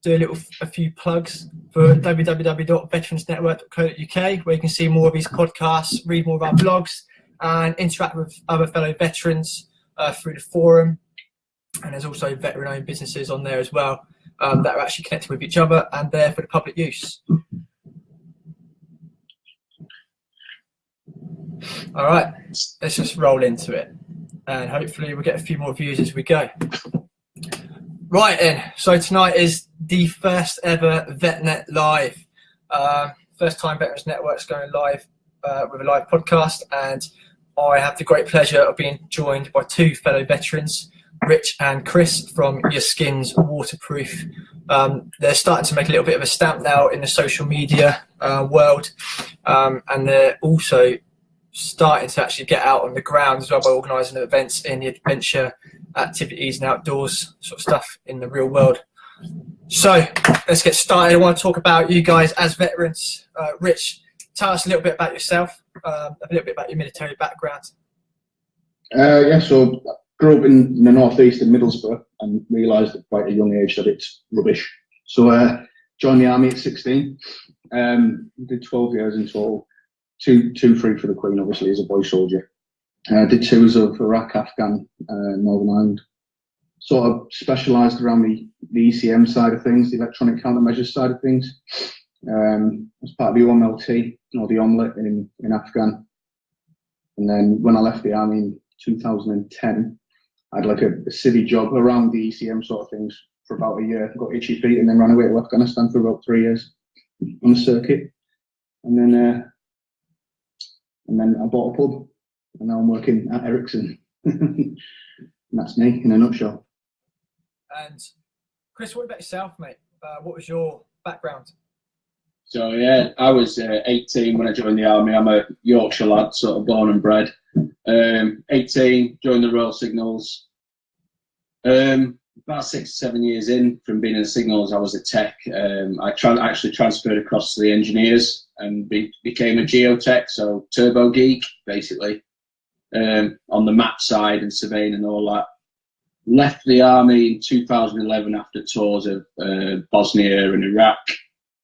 do a few plugs for www.veteransnetwork.co.uk, where you can see more of these podcasts, read more of our blogs, and interact with other fellow veterans through the forum. And there's also veteran-owned businesses on there as well that are actually connected with each other and there for the public use. All right, let's just roll into it, and hopefully we'll get a few more views as we go. Right then, so tonight is the first ever VetNet Live. First time Veterans Network's going live with a live podcast, and I have the great pleasure of being joined by two fellow veterans, Rich and Chris from YaSkinsWaterproof. They're starting to make a little bit of a stamp now in the social media world, and they're also starting to actually get out on the ground as well by organising events in the adventure activities and outdoors sort of stuff in the real world. So let's get started. I want to talk about you guys as veterans. Rich, tell us a little bit about yourself, a little bit about your military background. So I grew up in the northeast in Middlesbrough and realised at quite a young age that it's rubbish. So joined the army at 16, did 12 years in total, two free for the Queen, obviously, as a boy soldier. Did tours of Iraq, Afghan, Northern Ireland. Sort of specialised around the ECM side of things, the electronic countermeasures side of things. As part of the OMLT, or the omelette in Afghan. And then when I left the army in 2010, I had like a civvy job around the ECM sort of things for about a year. Got itchy feet and then ran away to Afghanistan for about 3 years on the circuit. And then I bought a pub, and now I'm working at Ericsson. And that's me in a nutshell. And Chris, what about yourself, mate? What was your background? So yeah, I was 18 when I joined the army. I'm a Yorkshire lad, sort of born and bred. 18, joined the Royal Signals. About 6 or 7 years in from being in the Signals, I was a tech. I actually transferred across to the engineers and became a geotech, so turbo geek, basically, on the map side and surveying and all that. Left the army in 2011 after tours of Bosnia and Iraq,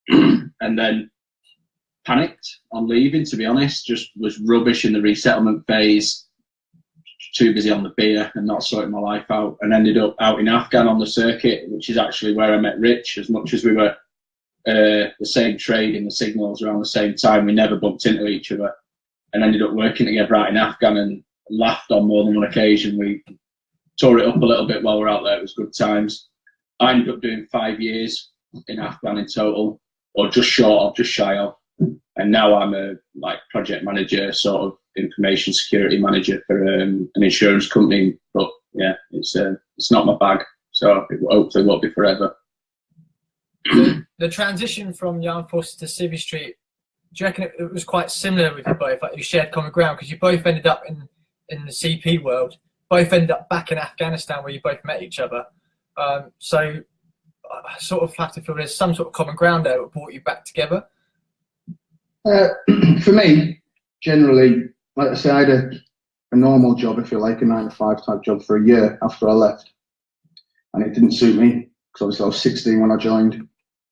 and then panicked on leaving, to be honest. Just was rubbish in the resettlement phase, too busy on the beer and not sorting my life out, and ended up out in Afghan on the circuit, which is actually where I met Rich. As much as we were the same trade in the Signals around the same time, we never bumped into each other, and ended up working together out in Afghan and laughed on more than one occasion. We tore it up a little bit while we were out there. It was good times. I ended up doing 5 years in Afghan in total, or just shy of. And now I'm a project manager, sort of information security manager for an insurance company. But yeah, it's not my bag, so it hopefully won't be forever. The transition from the Armed Forces to Civvy Street, do you reckon it was quite similar with you both? Like you shared common ground because you both ended up in the CP world, both ended up back in Afghanistan where you both met each other. So I sort of have to feel there's some sort of common ground there that brought you back together. For me, generally, like I say, I had a normal job, if you like, a 9-to-5 type job for a year after I left, and it didn't suit me because obviously I was 16 when I joined,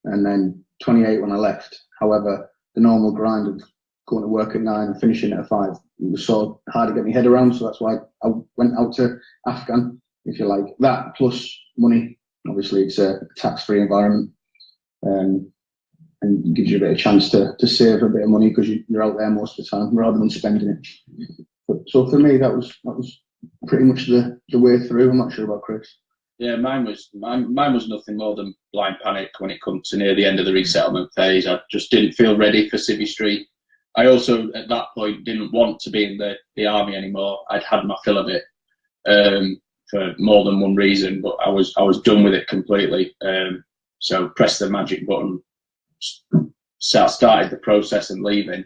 and then 28 when I left. However, the normal grind of going to work at 9 and finishing at 5 was sort of hard to get my head around. So that's why I went out to Afghan, if you like. That plus money. Obviously, it's a tax-free environment. And it gives you a bit of chance to save a bit of money because you're out there most of the time rather than spending it. So for me, that was pretty much the way through. I'm not sure about Chris. Yeah, mine was nothing more than blind panic when it comes to near the end of the resettlement phase. I just didn't feel ready for Civvy Street. I also, at that point, didn't want to be in the army anymore. I'd had my fill of it for more than one reason, but I was done with it completely. So pressed the magic button. Started the process and leaving.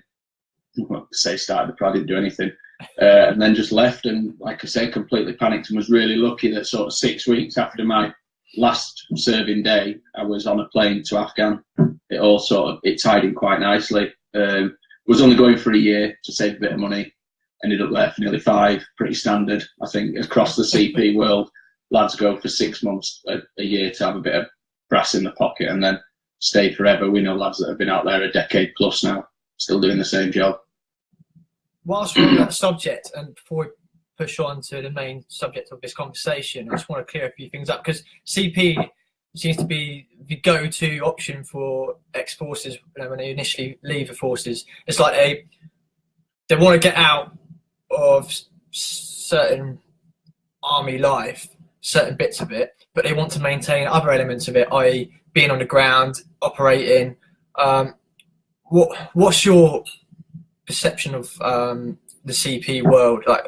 Well, started, I didn't do anything, and then just left. And like I say, completely panicked, and was really lucky that sort of 6 weeks after my last serving day, I was on a plane to Afghan. It all it tied in quite nicely. Was only going for a year to save a bit of money. Ended up there for nearly 5. Pretty standard, I think, across the CP world. Lads go for 6 months a year to have a bit of brass in the pocket and then stay forever. We know lads that have been out there a decade plus now, still doing the same job. Whilst we're on that subject, and before we push on to the main subject of this conversation, I just want to clear a few things up, because CP seems to be the go-to option for ex-forces, when they initially leave the forces. It's like they want to get out of certain army life, certain bits of it, but they want to maintain other elements of it, i.e. being on the ground, operating. What's your perception of the CP world? Like,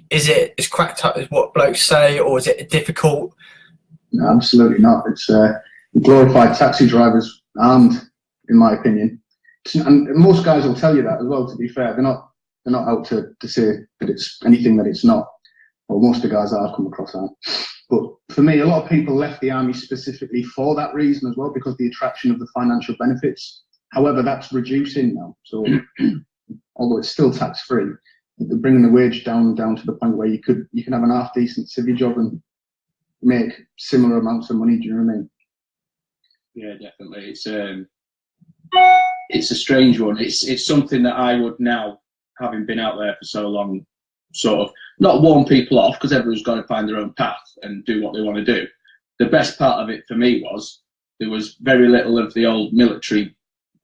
is it as cracked up as what blokes say, or is it difficult? No, absolutely not. It's glorified taxi drivers armed, in my opinion. And most guys will tell you that as well, to be fair. They're not out to say that it's anything that it's not. Well, most of the guys that I've come across aren't. But for me, a lot of people left the army specifically for that reason as well, because the attraction of the financial benefits. However, that's reducing now. So although it's still tax-free, they're bringing the wage down to the point where you can have an half-decent civvy job and make similar amounts of money. Do you know what I mean? Yeah, definitely. It's a strange one. It's something that I would now, having been out there for so long, sort of not warn people off, because everyone's got to find their own path and do what they want to do. The best part of it for me was there was very little of the old military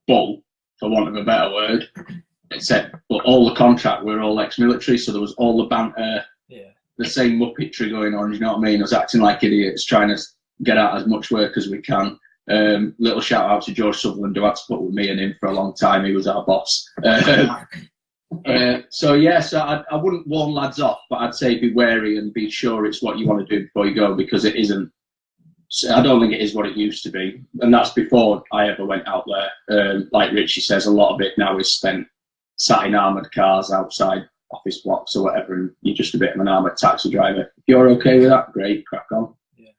bull, for want of a better word, except but all the contract were all ex-military, so there was all the banter, the same muppetry going on. You know what I mean? I was acting like idiots, trying to get out as much work as we can. Little shout out to George Sutherland, who had to put with me and him for a long time. He was our boss. So I wouldn't warn lads off, but I'd say be wary and be sure it's what you want to do before you go, because it isn't. I don't think it is what it used to be, and that's before I ever went out there. Like Richie says, a lot of it now is spent sat in armoured cars outside office blocks or whatever, and you're just a bit of an armoured taxi driver. If you're okay with that, great, crack on. Yeah.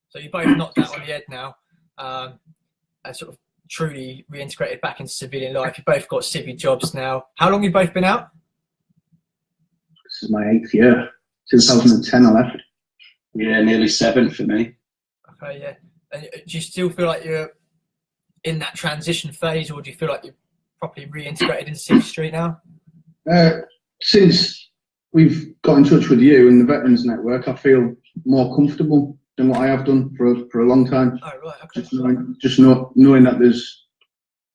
So you both knocked that on the head now, and sort of truly reintegrated back into civilian life. You both got civvy jobs now. How long have you both been out? This is my 8th year. 2010 I left. Yeah, nearly 7 for me. Okay, yeah. And do you still feel like you're in that transition phase, or do you feel like you're properly reintegrated into Civvy Street now? Since we've got in touch with you and the Veterans Network, I feel more comfortable than what I have done for a long time. Oh, right, okay. Just knowing that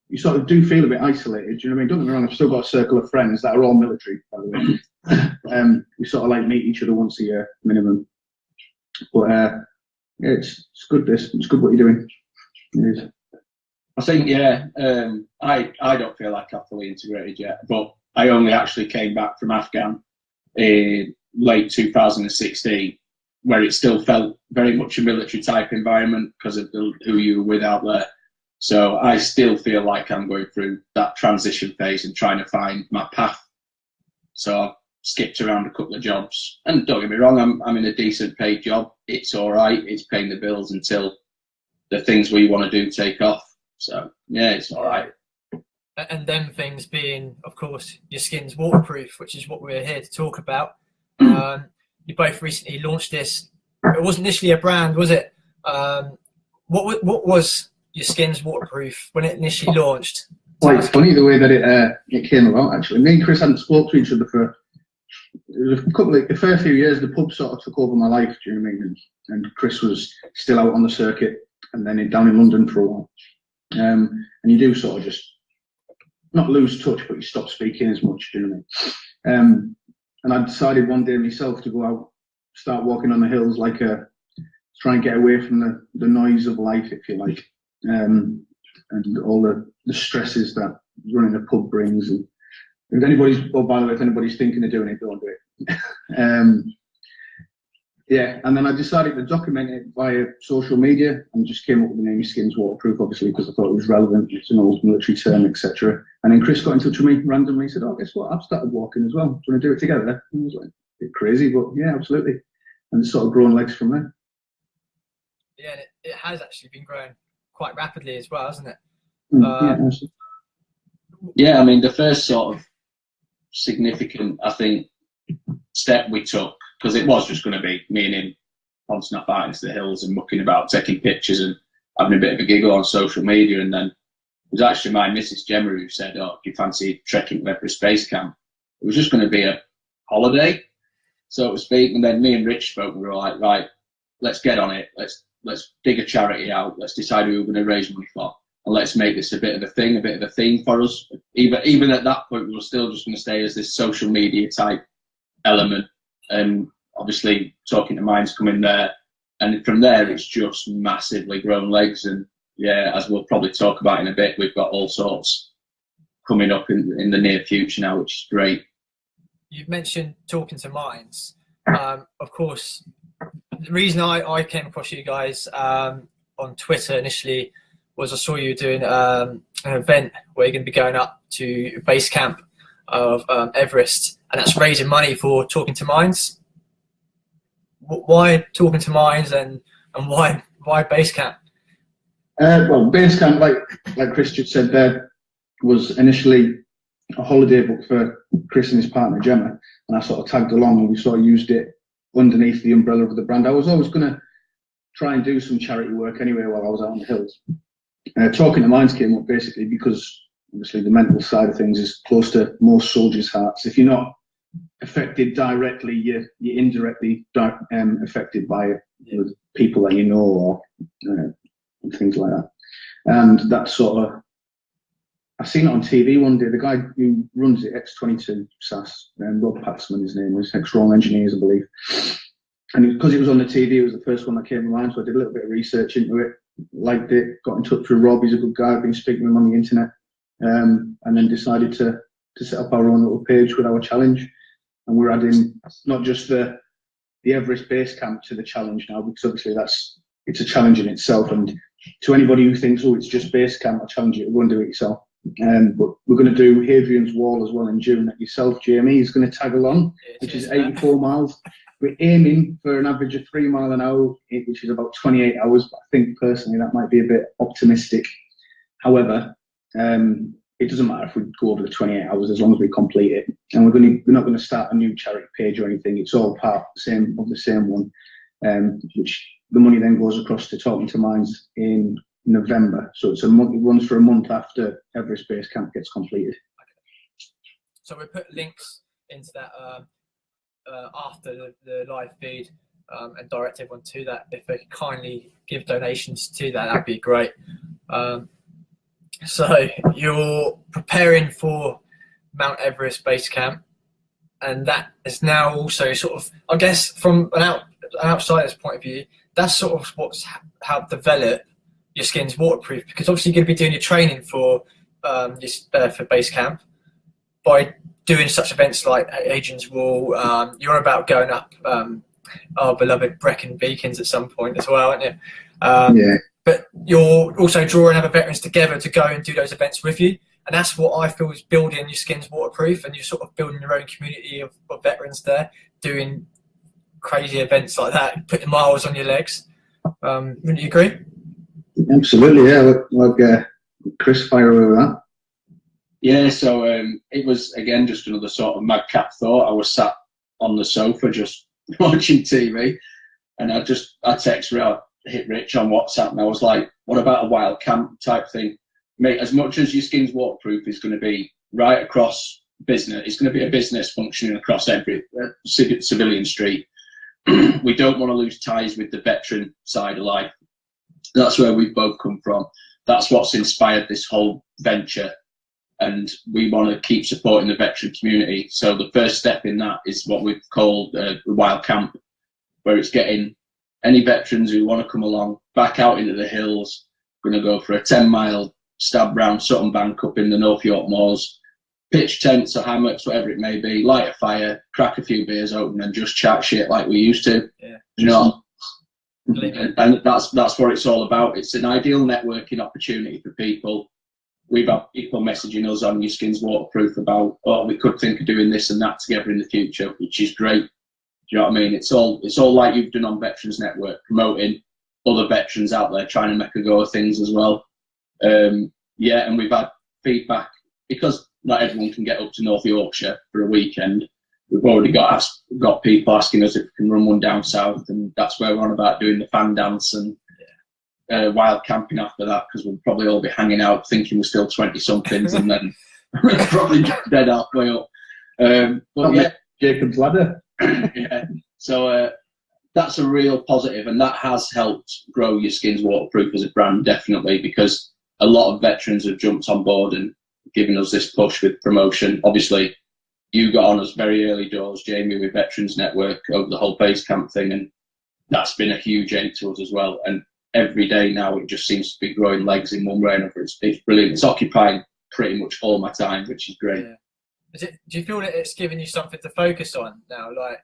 you sort of do feel a bit isolated. Do you know what I mean? Don't get me wrong, I've still got a circle of friends that are all military, by the way. We sort of like meet each other once a year minimum. But yeah, it's good. It's good what you're doing. It is. I think, I don't feel like I'm fully integrated yet, but I only actually came back from Afghan in late 2016, where it still felt very much a military type environment because of who you were with out there. So I still feel like I'm going through that transition phase and trying to find my path. So I've skipped around a couple of jobs, and don't get me wrong, I'm in a decent paid job. It's all right. It's paying the bills until the things we want to do take off. So yeah, it's all right. And them things being, of course, YaSkinsWaterproof, which is what we're here to talk about. You both recently launched this. It wasn't initially a brand, was it? What was YaSkinsWaterproof when it initially launched? Well, it's funny the way that it came about. Actually, me and Chris hadn't spoke to each other for a fair few years. The pub sort of took over my life. Do you know what I mean? And Chris was still out on the circuit, and then down in London for a while. And you do sort of just not lose touch, but you stop speaking as much. Do you know what I mean? And I decided one day myself to go out, start walking on the hills, try and get away from the noise of life, if you like, and all the stresses that running a pub brings. And if anybody's thinking of doing it, don't do it. And then I decided to document it via social media and just came up with the name YaSkinsWaterproof, obviously, because I thought it was relevant. It's an old military term, etc. And then Chris got in touch with me randomly. He said, "Oh, guess what? I've started walking as well. Do you want to do it together?" And I was like, a bit crazy, but yeah, absolutely. And it's sort of grown legs from there. Yeah, it has actually been growing quite rapidly as well, hasn't it? Yeah, I mean, the first sort of significant, I think, step we took, because it was just going to be me and him pouncing up out into the hills and mucking about, taking pictures and having a bit of a giggle on social media, and then it was actually my Mrs. Gemma who said, "Oh, do you fancy trekking to Everest Base Camp?" It was just going to be a holiday, so to speak. And then me and Rich spoke, and we were like, right, let's get on it. Let's dig a charity out. Let's decide who we're going to raise money for, and let's make this a bit of a thing, a bit of a theme for us. Even at that point, we were still just going to stay as this social media type element, and obviously Talking to Minds come in there, and from there it's just massively grown legs. And yeah, as we'll probably talk about in a bit, we've got all sorts coming up in the near future now, which is great. You've mentioned Talking to Minds. Of course, the reason I came across you guys on Twitter initially was I saw you doing an event where you're going to be going up to base camp of Everest, and that's raising money for Talking to Minds. Why Talking to Minds, and why base camp? Well, base camp, like Chris just said there, was initially a holiday book for Chris and his partner Gemma, and I sort of tagged along, and we sort of used it underneath the umbrella of the brand. I was always going to try and do some charity work anyway while I was out on the hills. Talking to Minds came up basically because obviously the mental side of things is close to most soldiers' hearts. If you're not affected directly, you're indirectly affected by it with people that you know, or and things like that. And that sort of, I've seen it on TV one day. The guy who runs it, X22 SAS, Rob Paxman, his name was, ex-Royal Engineers, I believe. And because it was on the TV, it was the first one that came to mind, so I did a little bit of research into it, liked it, got in touch with Rob. He's a good guy. I've been speaking to him on the internet, and then decided to set up our own little page with our challenge. And we're adding not just the Everest Base Camp to the challenge now, because obviously it's a challenge in itself. And to anybody who thinks, oh, it's just base camp, I challenge you to go and do it yourself. But we're going to do Hadrian's Wall as well in June. That yourself, Jamie, is going to tag along, which is 84 miles. We're aiming for an average of 3 miles an hour, which is about 28 hours. But I think personally that might be a bit optimistic. However, it doesn't matter if we go over the 28 hours as long as we complete it. And we're not going to start a new charity page or anything. It's all part of the same one, which the money then goes across to Talking to Minds in November. So it runs for a month after Everest Base Camp gets completed. So we put links into that after the live feed and direct everyone to that. If they could kindly give donations to that, that'd be great. So you're preparing for Mount Everest Base Camp, and that is now also sort of, I guess, from an outsider's point of view, that's sort of what's helped develop YaSkins Waterproof, because obviously you're going to be doing your training for base camp by doing such events like Hadrian's Wall. You're about going up our beloved Brecon Beacons at some point as well, aren't you? Yeah. But you're also drawing other veterans together to go and do those events with you, and that's what I feel is building YaSkins Waterproof, and you're sort of building your own community of veterans there, doing crazy events like that, putting miles on your legs. Wouldn't you agree? Absolutely, yeah. Like Chris, fire over that. Yeah, so it was, again, just another sort of madcap thought. I was sat on the sofa just watching TV, and I hit Rich on WhatsApp, and I was like, what about a wild camp type thing? Mate, as much as YaSkins Waterproof is going to be right across business, it's going to be a business functioning across every civilian street. We don't want to lose ties with the veteran side of life. That's where we've both come from. That's what's inspired this whole venture, and we want to keep supporting the veteran community. So the first step in that is what we've called the wild camp, where it's getting any veterans who want to come along back out into the hills. We're going to go for a 10-mile stab round Sutton Bank up in the North York Moors, pitch tents or hammocks, whatever it may be, light a fire, crack a few beers open, and just chat shit like we used to. Yeah. You know, and that's what it's all about. It's an ideal networking opportunity for people. We've had people messaging us on YaSkins Waterproof about, oh, we could think of doing this and that together in the future, which is great. Do you know what I mean? It's all like you've done on Veterans Network, promoting other veterans out there, trying to make a go of things as well. Yeah, and we've had feedback, because not everyone can get up to North Yorkshire for a weekend. We've already got people asking us if we can run one down south, and that's where we're on about doing the fan dance. And wild camping after that, because we'll probably all be hanging out thinking we're still 20-somethings and then probably dead halfway up. But yeah, Jacob's Ladder. yeah. So that's a real positive, and that has helped grow YaSkinsWaterproof as a brand, definitely, because a lot of veterans have jumped on board and given us this push with promotion. Obviously, you got on us very early doors, Jamie, with Veterans Network over the whole base camp thing, and that's been a huge aid to us as well. And every day now, it just seems to be growing legs in one way or another. It's brilliant. It's occupying pretty much all my time, which is great. Yeah. Do you feel that it's giving you something to focus on now? Like,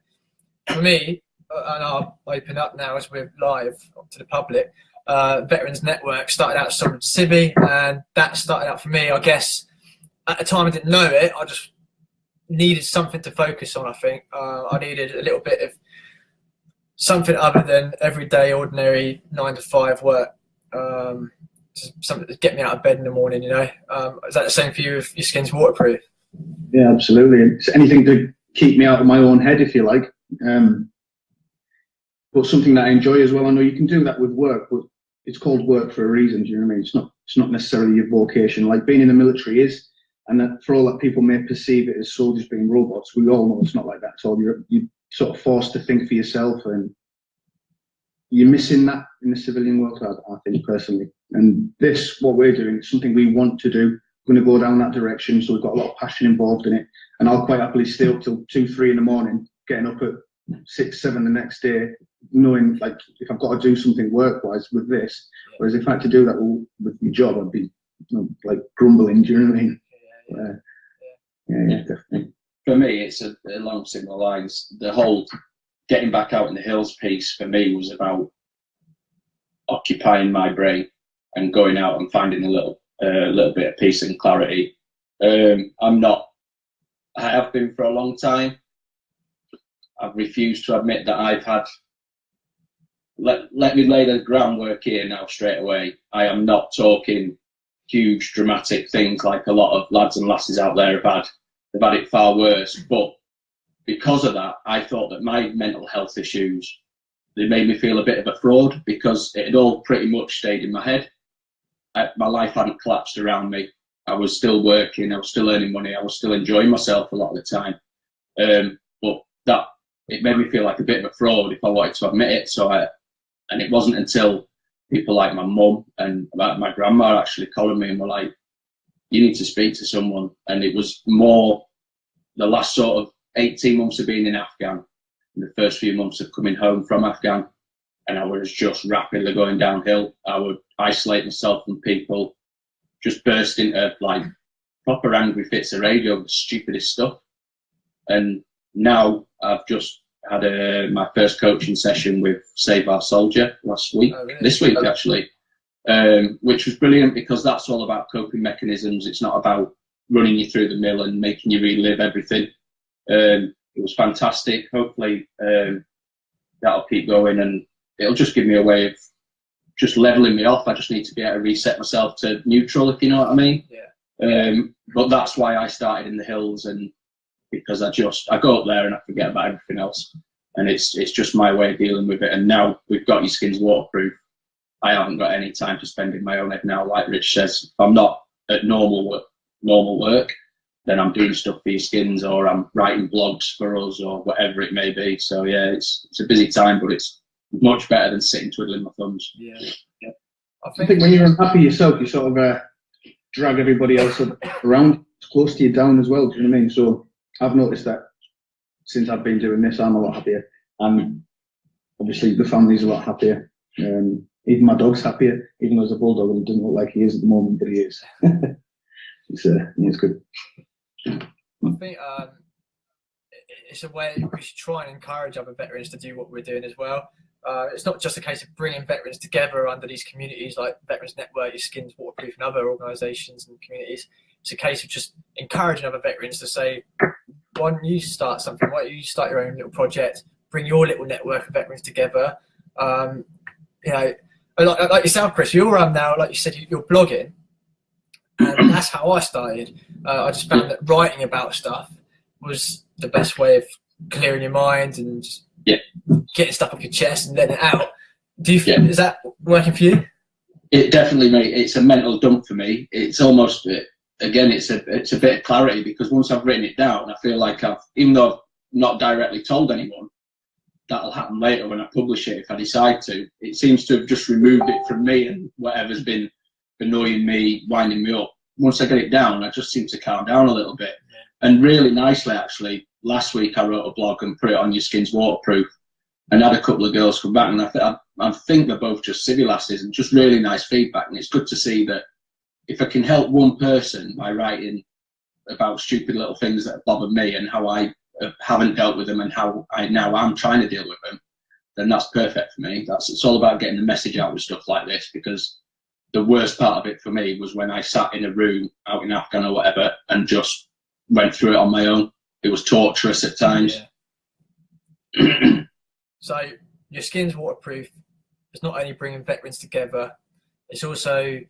for me, and I'll open up now as we're live to the public, Veterans Network started out as some civvy, and that started out for me, I guess, at the time I didn't know it, I just needed something to focus on, I think. I needed a little bit of something other than everyday, ordinary 9-to-5 work. Something to get me out of bed in the morning, you know. Is that the same for you with YaSkinsWaterproof? Yeah, absolutely. It's anything to keep me out of my own head, if you like. But something that I enjoy as well. I know you can do that with work, but it's called work for a reason. Do you know what I mean? It's not necessarily your vocation. Like being in the military is, and that for all that people may perceive it as soldiers being robots, we all know it's not like that at all. You're sort of forced to think for yourself, and you're missing that in the civilian world, I think, personally. And this, what we're doing, is something we want to do. We're going to go down that direction, so we've got a lot of passion involved in it. And I'll quite happily stay up till 2-3 in the morning, getting up at 6-7 the next day, knowing like if I've got to do something work-wise with this, whereas if I had to do that with my job, I'd be like grumbling. Do you know what I mean? Yeah, definitely. For me, it's along similar lines. The whole getting back out in the hills piece for me was about occupying my brain and going out and finding a little bit of peace and clarity. I have been for a long time. I've refused to admit that I've had. Let me lay the groundwork here now straight away. I am not talking huge dramatic things like a lot of lads and lasses out there have had. They've had it far worse, but because of that, I thought that my mental health issues, they made me feel a bit of a fraud, because it had all pretty much stayed in my head. My life hadn't collapsed around me. I was still working, I was still earning money, I was still enjoying myself a lot of the time. But that, it made me feel like a bit of a fraud if I wanted to admit it. And it wasn't until people like my mum and my grandma actually called me and were like, you need to speak to someone. And it was more the last sort of 18 months of being in Afghan, and the first few months of coming home from Afghan, and I was just rapidly going downhill. I would isolate myself from people, just burst into like proper angry fits of rage over the stupidest stuff. And now I've just had my first coaching session with Save Our Soldier last week, this week actually, which was brilliant, because that's all about coping mechanisms. It's not about running you through the mill and making you relive everything. It was fantastic. Hopefully that'll keep going, and it'll just give me a way of just leveling me off. I just need to be able to reset myself to neutral, if you know what I mean. Yeah. But that's why I started in the hills, and because I go up there and I forget about everything else, and it's just my way of dealing with it. And now we've got YaSkinsWaterproof, I haven't got any time to spend in my own head now. Like Rich says, if I'm not at normal work, then I'm doing stuff for YaSkins, or I'm writing blogs for us, or whatever it may be. So yeah, it's a busy time, but it's much better than sitting twiddling my thumbs. Yeah. I think when you're unhappy yourself, you sort of drag everybody else around. It's close to you down as well. Do you know what I mean? So I've noticed that since I've been doing this, I'm a lot happier, and obviously the family's a lot happier. Even my dog's happier, even though he's a bulldog and he doesn't look like he is at the moment, but he is. It's good. I think it's a way we should try and encourage other veterans to do what we're doing as well. It's not just a case of bringing veterans together under these communities like Veterans Network, YaSkinsWaterproof, and other organisations and communities. It's a case of just encouraging other veterans to say, why don't you start something? Why don't you start your own little project? Bring your little network of veterans together. Like yourself, Chris, you're now, like you said, you're blogging. And that's how I started. I just found that writing about stuff was the best way of clearing your mind and just getting stuff off your chest and letting it out. Do you feel, is that working for you? It definitely, mate. It's a mental dump for me. It's almost, again, it's a bit of clarity, because once I've written it down, I feel like even though I've not directly told anyone, that'll happen later when I publish it if I decide to. It seems to have just removed it from me, and whatever's been annoying me, winding me up. Once I get it down, I just seem to calm down a little bit. And really nicely, actually, last week I wrote a blog and put it on YaSkinsWaterproof, and had a couple of girls come back, and I think they're both just civvy lasses, and just really nice feedback. And it's good to see that if I can help one person by writing about stupid little things that have bothered me and how I haven't dealt with them and how I'm trying to deal with them, then that's perfect for me. It's all about getting the message out with stuff like this, because the worst part of it for me was when I sat in a room out in Afghan or whatever and just went through it on my own. It was torturous at times. Yeah. So YaSkinsWaterproof is not only bringing veterans together, it's also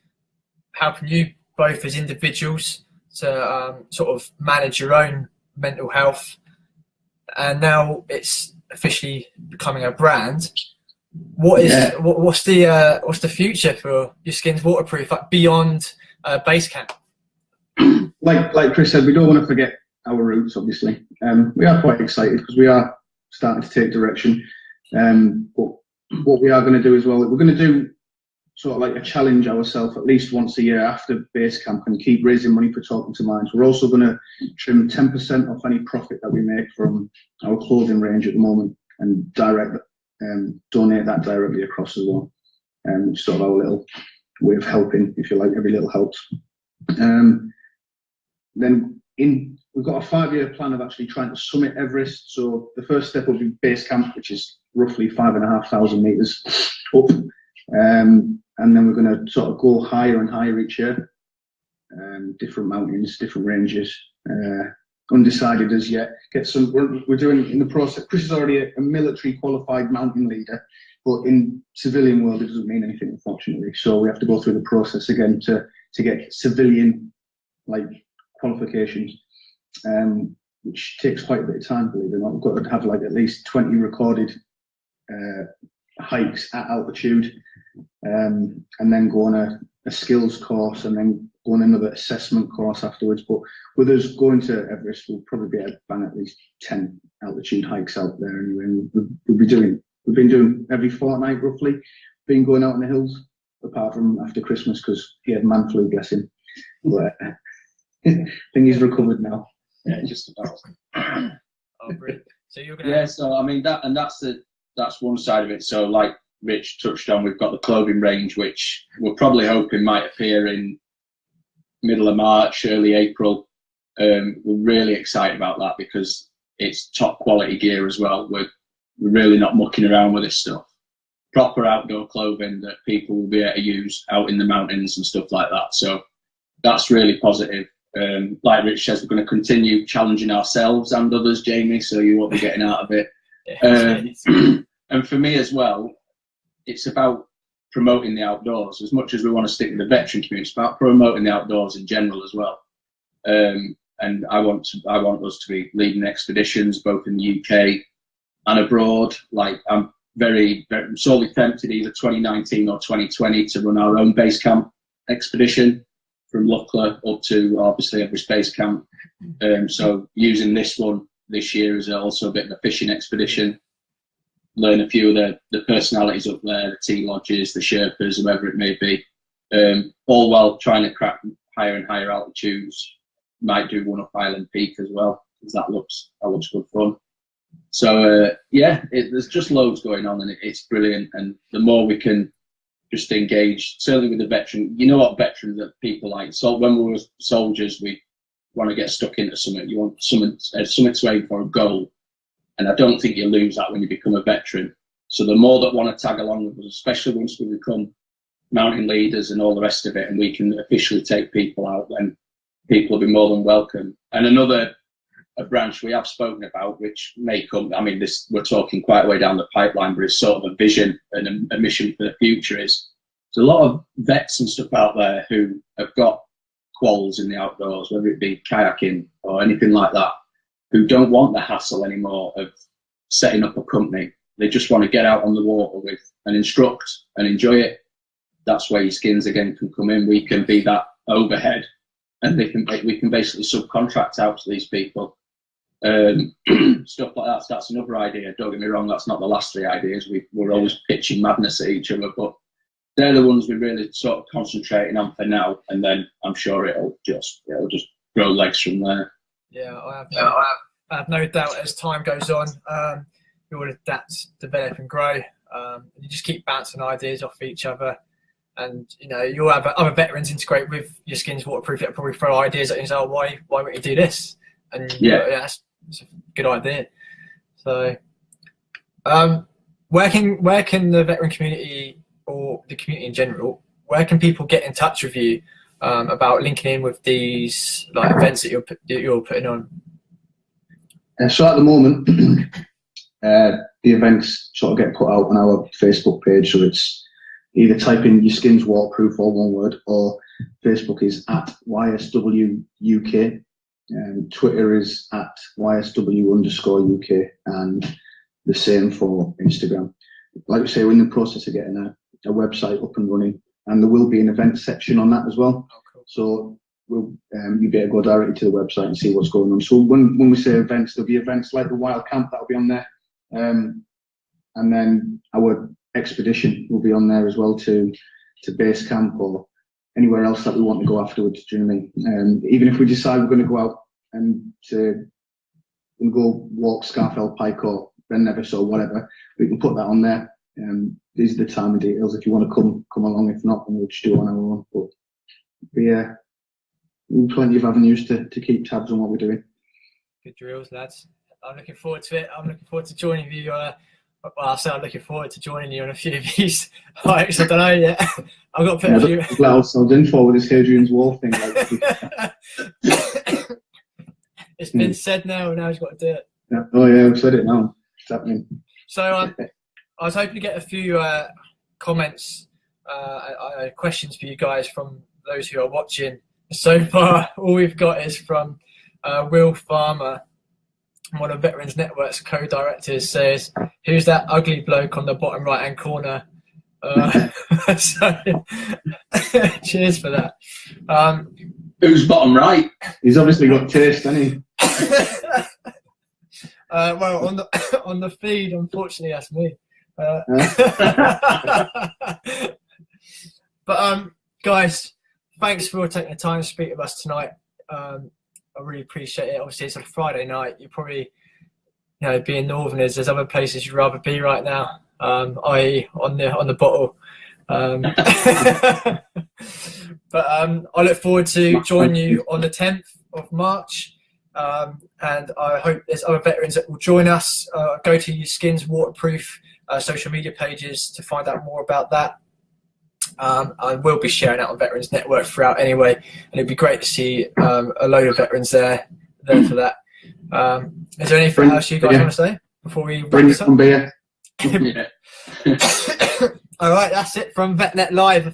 helping you both as individuals to sort of manage your own mental health. And now it's officially becoming a brand. What's the future for YaSkinsWaterproof, like beyond base camp? Like Chris said, we don't want to forget our roots, obviously. We are quite excited because we are starting to take direction. But what we are going to do as well, we're going to do sort of like a challenge ourselves at least once a year after base camp and keep raising money for Talking to Minds. We're also going to trim 10% off any profit that we make from our clothing range at the moment and donate that directly across as well. Which sort of our little way of helping, if you like. Every little helps. Then we've got a 5-year plan of actually trying to summit Everest. So the first step will be base camp, which is roughly 5,500 meters up. And then we're going to sort of go higher and higher each year. Different mountains, different ranges. Undecided as yet. We're doing in the process. Chris is already a military qualified mountain leader, but in civilian world it doesn't mean anything, unfortunately. So we have to go through the process again to get civilian qualifications, which takes quite a bit of time, believe it or not. We've got to have at least 20 recorded hikes at altitude, and then go on a skills course, and then go on another assessment course afterwards. But with us going to Everest, we'll probably be able to bang at least 10 altitude hikes out there anyway. And we've been doing every fortnight roughly, been going out in the hills, apart from after Christmas because he had man flu, bless him. But I think he's recovered now. Yeah, just about. Oh, brilliant. So you're gonna. Yeah, so I mean that's one side of it. So like Rich touched on, we've got the clothing range, which we're probably hoping might appear in middle of March, early April. We're really excited about that because it's top quality gear as well. We're really not mucking around with this stuff. Proper outdoor clothing that people will be able to use out in the mountains and stuff like that. So that's really positive. Like Rich says, we're going to continue challenging ourselves and others, Jamie, so you won't be getting out of it. And for me as well, it's about promoting the outdoors. As much as we want to stick with the veteran community, it's about promoting the outdoors in general as well. And I want us to be leading expeditions both in the UK and abroad. Like I'm very sorely tempted either 2019 or 2020 to run our own base camp expedition from Luckler up to obviously Everest base camp. So using this one this year is also a bit of a fishing expedition. Learn a few of the personalities up there, the tea lodges, the Sherpas, whoever it may be, all while trying to crack higher and higher altitudes. Might do one up Island Peak as well, because that looks good fun. So there's just loads going on, and it's brilliant. And the more we can just engage, certainly with the veteran, you know what veterans are people like. So when we were soldiers, we want to get stuck into something. You want something to aim for, a goal. And I don't think you lose that when you become a veteran. So the more that want to tag along with us, especially once we become mountain leaders and all the rest of it, and we can officially take people out, then people will be more than welcome. And another branch we have spoken about, which may come, I mean, we're talking quite a way down the pipeline, but it's sort of a vision and a mission for the future is there's a lot of vets and stuff out there who have got quals in the outdoors, whether it be kayaking or anything like that, who don't want the hassle anymore of setting up a company. They just want to get out on the water with and instruct and enjoy it. that's where your skins again can come in. We can be that overhead, and we can basically subcontract out to these people. Stuff like that. So that's another idea. Don't get me wrong, that's not the last 3 ideas. We're always pitching madness at each other, but they're the ones we're really sort of concentrating on for now, and then I'm sure it'll just grow legs from there. Yeah, I have no doubt as time goes on, you'll adapt, develop, and grow. You just keep bouncing ideas off each other, and you'll have other veterans integrate with your Skins Waterproof. It'll probably throw ideas at you and say, "Oh, why won't you do this?" And that's a good idea. So, where can the veteran community, or the community in general, where can people get in touch with you about linking in with these events that you're putting on? So at the moment, the events sort of get put out on our Facebook page. So it's either type in YaSkinsWaterproof, Waterproof, all one word, or Facebook is at YSWUK. Twitter is at YSW_UK, and the same for Instagram. Like I say, we're in the process of getting a website up and running, and there will be an event section on that as well. Oh, cool. So you'll be able to go directly to the website and see what's going on. So when we say events, there'll be events like the Wild Camp that'll be on there, and then our expedition will be on there as well to base camp or anywhere else that we want to go afterwards. Do you know what I mean? Even if we decide we're going to go out and go walk Scarfell Pike or Ben Nevis or whatever, we can put that on there. These are the time and details. If you want to come along, if not, then we'll just do it on our own. But yeah, plenty of avenues to keep tabs on what we're doing. Good drills, lads. I'm looking forward to it. I'm looking forward to joining you. I say I'm looking forward to joining you on a few of these hikes. I don't know yet. I've got to put a few. What else I was in for with this Hadrian's Wall thing. It's been said now, and now he's got to do it. Yeah. Oh yeah, I've said it now. It's happening. So I was hoping to get a few comments, questions for you guys from those who are watching. So far, all we've got is from Will Farmer, one of Veterans Network's co-directors, says, "Who's that ugly bloke on the bottom right-hand corner?" So, cheers for that. Who's bottom right? He's obviously got taste, hasn't he? Well, on the feed, unfortunately, that's me. But guys, thanks for taking the time to speak with us tonight. I really appreciate it. Obviously, it's a Friday night. You're probably, being Northerners, there's other places you'd rather be right now, i.e. on the bottle. But I look forward to joining you on the 10th of March. And I hope there's other veterans that will join us. Go to YaSkinsWaterproof Waterproof social media pages to find out more about that. I will be sharing out on Veterans Network throughout anyway, and it'd be great to see a load of veterans there for that. Is there anything else you guys want to say before we wrap this up? Beer. All right, that's it from VetNet Live.